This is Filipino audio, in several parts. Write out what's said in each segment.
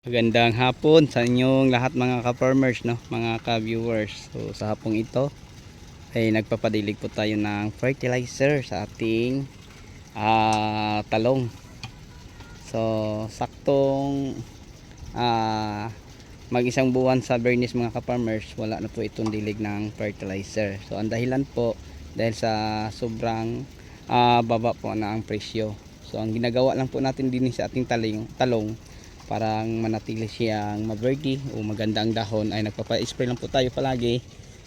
Magandang hapon sa inyong lahat mga ka-farmers, no? Mga ka-viewers. So sa hapong ito ay nagpapadilig po tayo ng fertilizer sa ating talong. So saktong mag-isang buwan sa Bernice mga ka-farmers, wala na po itong dilig ng fertilizer. So ang dahilan po dahil sa sobrang baba po na ang presyo. So ang ginagawa lang po natin din sa ating talong parang manatili siyang maberde o maganda ang dahon ay nagpapa-spray lang po tayo palagi,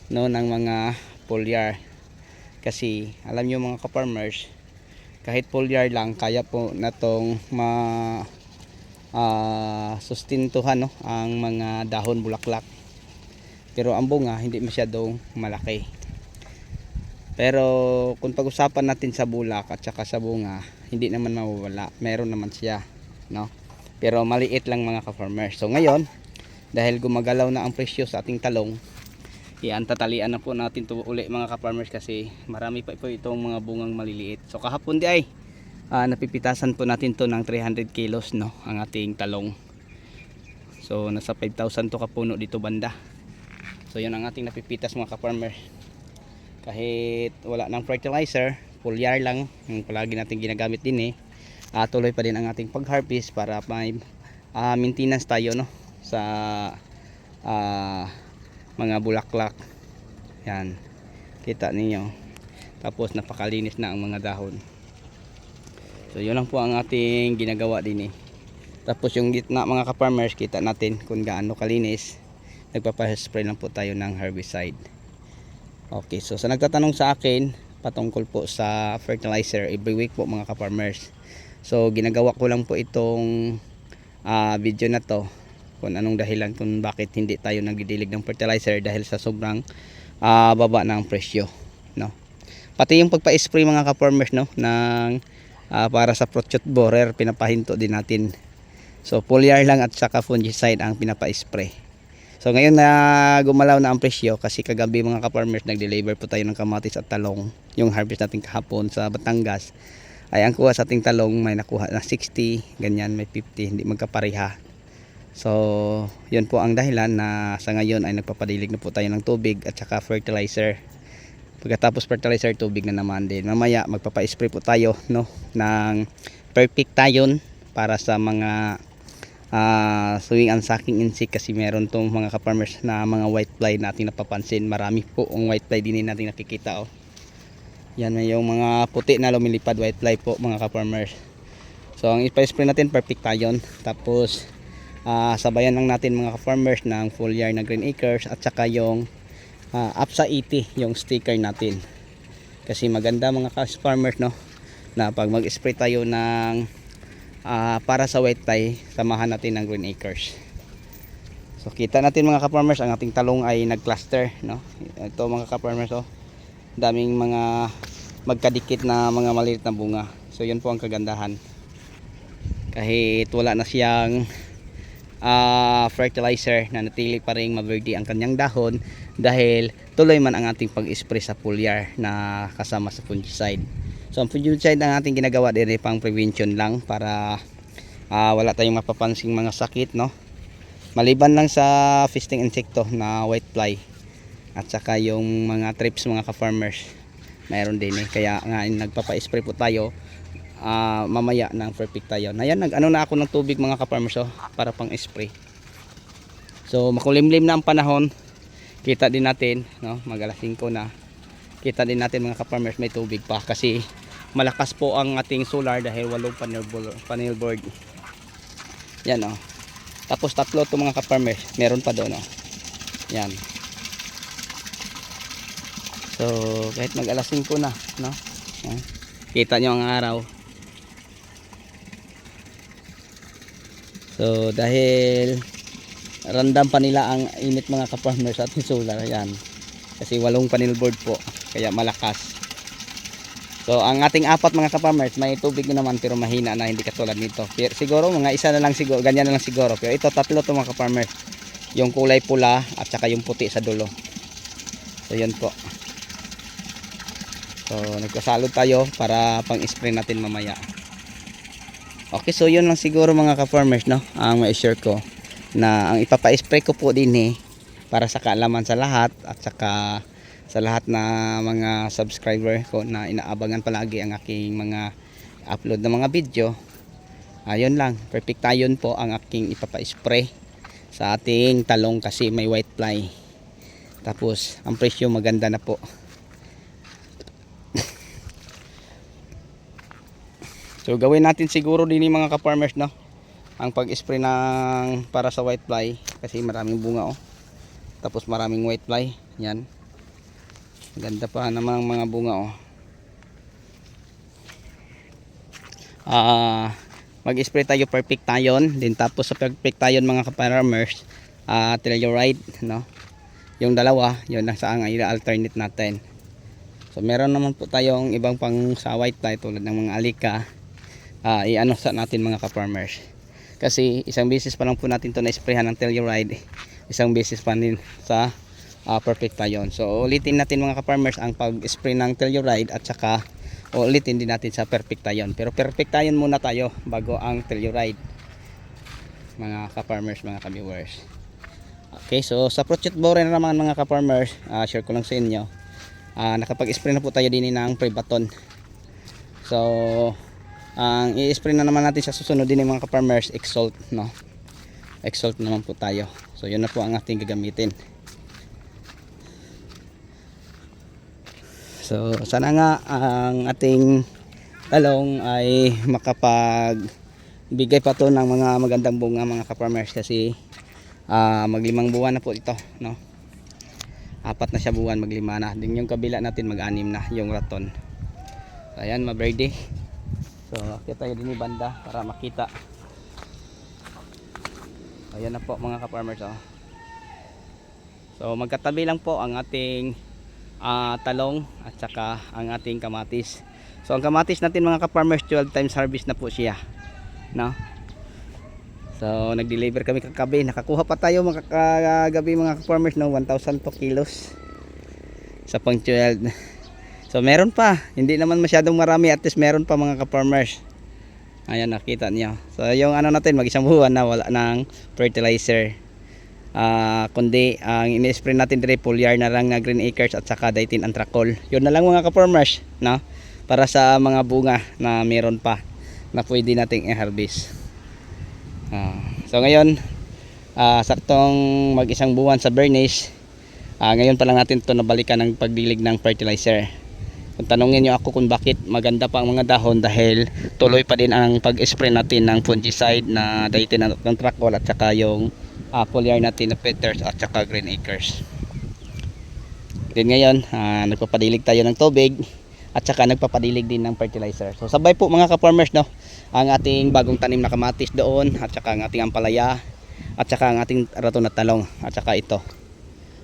no, ng mga foliar. Kasi alam nyo mga ka-farmers, kahit foliar lang kaya po natong sustentuhan, no, ang mga dahon bulaklak. Pero ang bunga hindi masyadong malaki. Pero kung pag-usapan natin sa bulak at saka sa bunga, hindi naman mawawala, meron naman siya, no, pero maliit lang mga ka-farmers. So ngayon, dahil gumagalaw na ang presyo sa ating talong, tatalian na po natin ito uli mga ka-farmers, kasi marami pa po itong mga bungang maliliit. So kahapon di ay napipitasan po natin to ng 300 kilos, no, ang ating talong. So nasa 5,000 to kapuno dito banda. So yun ang ating napipitas mga ka-farmers. Kahit wala ng fertilizer, foliar lang yung palagi natin ginagamit din tuloy pa din ang ating pag-harvest para may maintenance tayo, no, sa mga bulaklak. Yan, kita ninyo. Tapos napakalinis na ang mga dahon. So yun lang po ang ating ginagawa din Tapos yung gitna mga ka-farmers, kita natin kung gaano kalinis. Nagpapa-spray lang po tayo ng herbicide. Okay, so sa nagtatanong sa akin patungkol po sa fertilizer, every week po mga ka-farmers. So ginagawa ko lang po itong video na to kung anong dahilan kung bakit hindi tayo nagdidilig ng fertilizer, dahil sa sobrang baba ng presyo, no. Pati yung pagpa-spray mga ka-farmers, no, ng para sa prochot borer, pinapahinto din natin. So foliar lang at saka fungicide ang pinapa-spray. So ngayon na gumalaw na ang presyo, kasi kagabi mga ka-farmers nag-deliver po tayo ng kamatis at talong. Yung harvest natin kahapon sa Batangas ay ang kuha sa ating talong may nakuha na 60, ganyan may 50, hindi magkapareha. So yun po ang dahilan na sa ngayon ay nagpapadilig na po tayo ng tubig at saka fertilizer. Pagkatapos fertilizer, tubig na naman din. Mamaya magpapa-spray po tayo, no, ng Perfectayon para sa mga suwing ang sucking insect, kasi meron tong mga ka-farmers na mga white fly natin napapansin. Marami po ang white fly din natin nakikita. Yan, may yung mga puti na lumilipad, white fly po mga ka-farmers. So ang ipa-spray natin Perfectayon, tapos sabayan lang natin mga ka-farmers ng foliar na Green Acres at saka yung Apsa 80, yung sticker natin. Kasi maganda mga ka-farmers, no, na pag mag-spray tayo ng para sa white fly, samahan natin ng Green Acres. So kita natin mga ka-farmers, ang ating talong ay nag-cluster, no. Ito mga ka-farmers, daming mga magkadikit na mga maliit na bunga. So yun po ang kagandahan, kahit wala na siyang fertilizer, na natili pa rin maberde ang kanyang dahon, dahil tuloy man ang ating pag-spray sa foliar na kasama sa fungicide. So ang fungicide ang ating ginagawa din pang prevention lang, para wala tayong mapapansing mga sakit, no, maliban lang sa feasting insekto na white fly at saka yung mga trips mga ka-farmers, mayroon din kaya nga nagpapa-spray po tayo mamaya ng Perfectayon. Ayan, nag-ano na ako ng tubig mga ka-farmers, para pang spray. So makulimlim na ang panahon, kita din natin, no, mag-alas 5 na, kita din natin mga ka-farmers may tubig pa, kasi malakas po ang ating solar dahil 8 panel board. Yan, tapos 3 to mga ka-farmers, meron pa doon, yan. So kahit mag alas 5 na, no, kita nyo ang araw. So dahil random pa nila ang init mga ka-farmers at solar, yan, kasi 8 panel board po, kaya malakas. So ang ating 4 mga ka-farmers may tubig na naman, pero mahina na, hindi katulad nito. Pero siguro mga isa na lang siguro, ganyan na lang siguro. Pero ito 3 to mga ka-farmers, yung kulay pula at saka yung puti sa dulo. So yun po. So nagkasalod tayo para pang spray natin mamaya. Okay, so yun lang siguro mga ka-farmers, no, ang ma-share ko. na ang ipapa-spray ko po din para sa kaalaman sa lahat at saka sa lahat na mga subscriber ko na inaabangan palagi ang aking mga upload na mga video. Ayun lang, perfectayon po ang aking ipapa-spray sa ating talong kasi may white fly. Tapos ang presyo maganda na po. So gawin natin siguro din mga ka-farmers, no, ang pag-spray ng para sa white fly kasi maraming bunga tapos maraming white fly. Yan, ganda pa namang mga bunga mag-spray tayo perfectayon din. Tapos sa perfectayon mga ka-farmers, telluride, no, yung dalawa yun lang sa ang i-alternate natin. So meron naman po tayong ibang pang sa white fly tulad ng mga alika. I-ano sa natin mga ka-farmers kasi isang beses pa lang po natin to na-sprayhan ng telluride, isang beses pa din sa perfectayon. So ulitin natin mga ka-farmers ang pag-spray ng telluride at saka ulitin din natin sa perfectayon, pero perfectayon muna tayo bago ang telluride mga ka-farmers, mga ka-viewers. Okay, so sa Prochute borer naman mga ka-farmers, share ko lang sa inyo, nakapag-spray na po tayo din ng Prebaton. So ang i-spray na naman natin sa susunod din mga ka-farmers, Exalt, no, Exalt naman po tayo. So yun na po ang ating gagamitin. So sana nga ang ating talong ay makapagbigay pa to ng mga magandang bunga mga ka-farmers kasi mag-5 buwan na po ito, no, 4 na siya buwan, mag-5 na din. Yung kabila natin mag-6 na yung raton. So ayan, maberde. So kita tayo din banda para makita. Ayan na po mga ka-farmers. So magkatabi lang po ang ating talong at saka ang ating kamatis. So ang kamatis natin mga ka-farmers, 12 times harvest na po siya, no? So nag-deliver kami kagabi, nakakuha pa tayo mga kagabi mga ka-farmers, no, 1,002 kilos sa pang 12. So meron pa, hindi naman masyadong marami, at least meron pa mga ka-farmers. Ayan, nakita niyo. So yung ano natin, mag-1 buwan na wala ng fertilizer. Kundi ang ini-spray natin dire foliar na lang na Green Acres at saka Daitin Anthracol. Yun na lang mga ka-farmers, no? Para sa mga bunga na meron pa na pwede nating i-harvest. So ngayon, saktong mag-1 buwan sa Bernice. Ngayon pa lang natin ito nabalikan ng pagdilig ng fertilizer. Kung tanongin nyo ako kung bakit maganda pa ang mga dahon, dahil tuloy pa din ang pag-spray natin ng fungicide na Daitin Anthracol at saka yung foliar natin na Peters at saka Green Acres. Din ngayon, nagpapadilig tayo ng tubig at saka nagpapadilig din ng fertilizer. So sabay po mga ka-farmers, no, ang ating bagong tanim na kamatis doon at saka ang ating ampalaya at saka ang ating raton na talong at saka ito.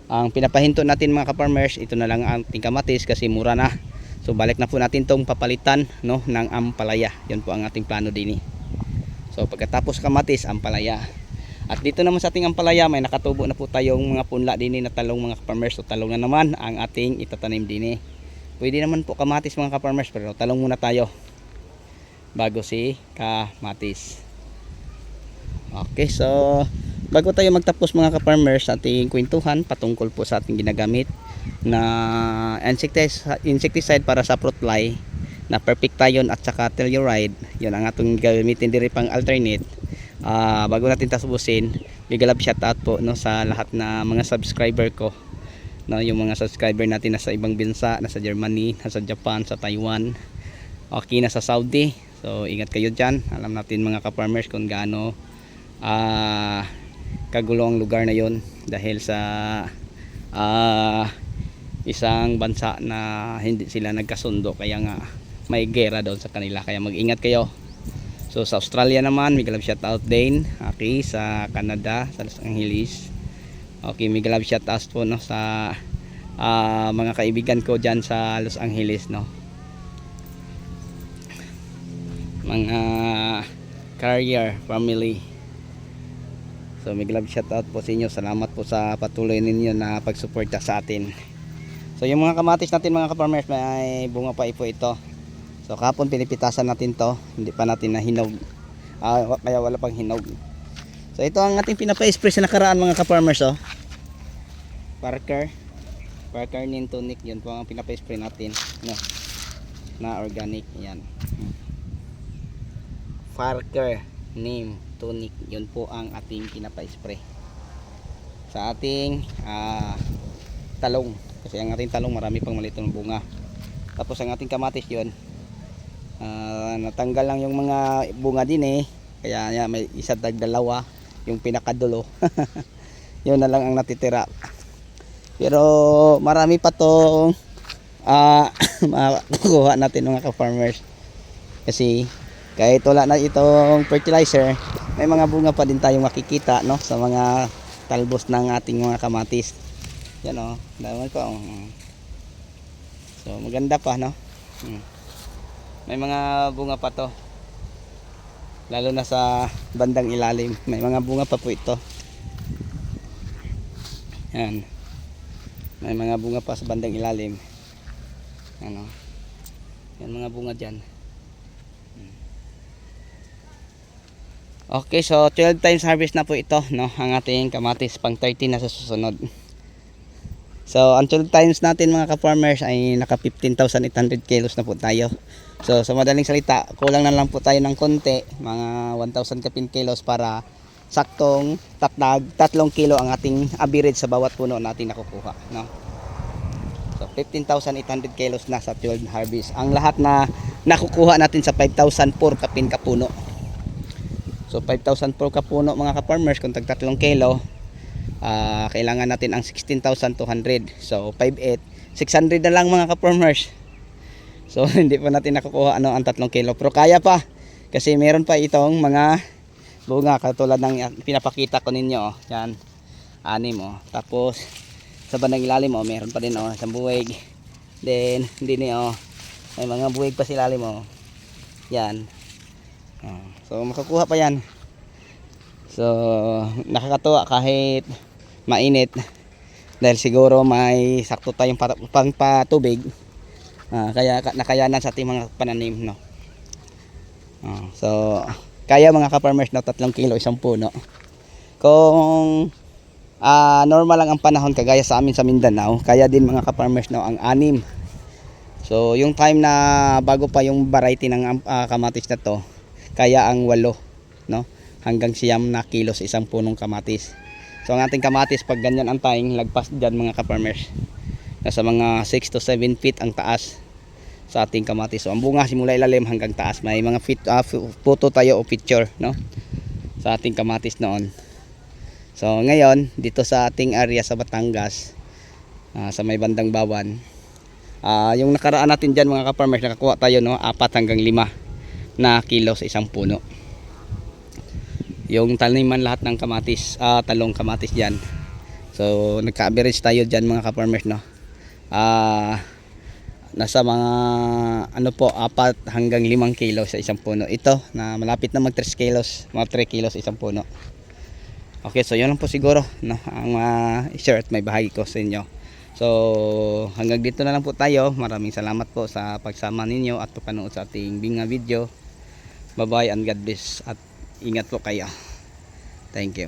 Ang pinapahinto natin mga ka-farmers, ito na lang ang ating kamatis kasi mura na. So balik na po natin tong papalitan, no, ng ampalaya. Yan po ang ating plano din. So pagkatapos kamatis, ampalaya. At dito naman sa ating ampalaya, may nakatubo na po tayong mga punla din na talong mga ka-farmers. So talong na naman ang ating itatanim din. Pwede naman po kamatis mga ka-farmers, pero talong muna tayo bago si kamatis. Okay, so bago tayo magtapos mga ka-farmers sa ating kwentuhan patungkol po sa ating ginagamit na insecticide para sa fruit fly na Perfectayon at saka telluride, yun ang atong gamitin diri pang alternate. Bago natin tapusin, big love shout out po, no, sa lahat na mga subscriber ko, no, yung mga subscriber natin nasa ibang bansa, nasa Germany, nasa Japan, sa Taiwan, okay, nasa Saudi. So ingat kayo dyan. Alam natin mga ka-farmers kung gaano kagulo ang lugar na yon dahil sa isang bansa na hindi sila nagkasundo, kaya nga may gera doon sa kanila, kaya mag-ingat kayo. So sa Australia naman, may love shout out din. Okay, sa Canada, sa Los Angeles. Okay, may love shout out po, no, sa mga kaibigan ko diyan sa Los Angeles, no. Mga career family. So may love shout out po sa inyo. Salamat po sa patuloy ninyo na pagsuporta sa atin. So yung mga kamatis natin mga ka-farmers, may bunga pa po ito. So kahapon pinipitasan natin to, hindi pa natin nahinog, kaya wala pang hinog. So ito ang ating pinapa-spray sa nakaraan mga ka-farmers oh. Parker Neem Tonic, yun po ang pinapa-spray natin no, na organic. Yan, Parker Neem Tonic, yun po ang ating pinapa-spray sa ating talong, kasi ang ating talong marami pang maliit ng bunga. Tapos ang ating kamatis yun, natanggal lang yung mga bunga din eh, kaya yan, may isa dalawa yung pinakadulo yun na lang ang natitira. Pero marami pa tong makukuha natin mga ka-farmers, kasi kahit wala na itong fertilizer, may mga bunga pa din tayong makikita no, sa mga talbos ng ating mga kamatis. Yan o, dami pa. So maganda pa no. May mga bunga pa to, lalo na sa bandang ilalim, may mga bunga pa po ito. Yan, may mga bunga pa sa bandang ilalim. Ano, yan mga bunga dyan. Okay, so 12 times harvest na po ito no, ang ating kamatis, pang 13 na sa susunod. So ang 12 times natin mga ka-farmers ay naka 15,800 kilos na po tayo. So sa madaling salita, kulang na lang po tayo ng konti, mga 1,000 kapin kilos para saktong 3 kilo ang ating average sa bawat puno natin nakukuha no. So 15,800 kilos na sa 12 harvest. Ang lahat na nakukuha natin sa 5,000 per kapin kapuno. So 5,000 per kapuno mga ka-farmers, kung tag 3 kilo, kailangan natin ang 16,200. So 5,800, 600 na lang mga ka-farmers. So hindi pa natin nakukuha ano ang 3 kilo, pero kaya pa kasi meron pa itong mga bunga katulad ng pinapakita ko ninyo oh. Yan, 6 oh. Tapos sa bandang ilalim oh, meron pa din oh, isang buwig. Then hindi oh, may mga buwig pa sa ilalim oh. Yan. So makukuha pa yan. So nakakatuwa kahit mainit, dahil siguro may sakto tayong pang patubig, kaya nakayanan sa ating mga pananim no. So kaya mga ka-farmers no, 3 kilo isang puno. Kung normal lang ang panahon kagaya sa amin sa Mindanao, kaya din mga ka-farmers no ang 6. So yung time na bago pa yung variety ng kamatis na to, kaya ang 8 no, hanggang 9 na kilos isang punong kamatis. So ang ating kamatis pag ganyan ang tayong lagpas dyan mga ka-farmers, nasa mga 6 to 7 feet ang taas sa ating kamatis. So ang bunga simula ilalim hanggang taas, may mga photo tayo o picture no sa ating kamatis noon. So ngayon dito sa ating area sa Batangas, sa may bandang Bawan, yung nakaraan natin dyan mga ka-farmers, nakakuha tayo no 4 hanggang 5 na kilo sa isang puno. Yung taniman lahat ng kamatis, talong kamatis dyan. So nagka-average tayo dyan mga ka-farmers no, nasa mga ano po 4 hanggang 5 kilo sa isang puno. Ito na malapit na mag 3 kilos, mga 3 kilos isang puno. Okay, so yun lang po siguro no, ang share at may bahagi ko sa inyo. So hanggang dito na lang po tayo. Maraming salamat po sa pagsama ninyo at panonood sa ating binga video. Bye bye and God bless at ingat po kayo. Thank you.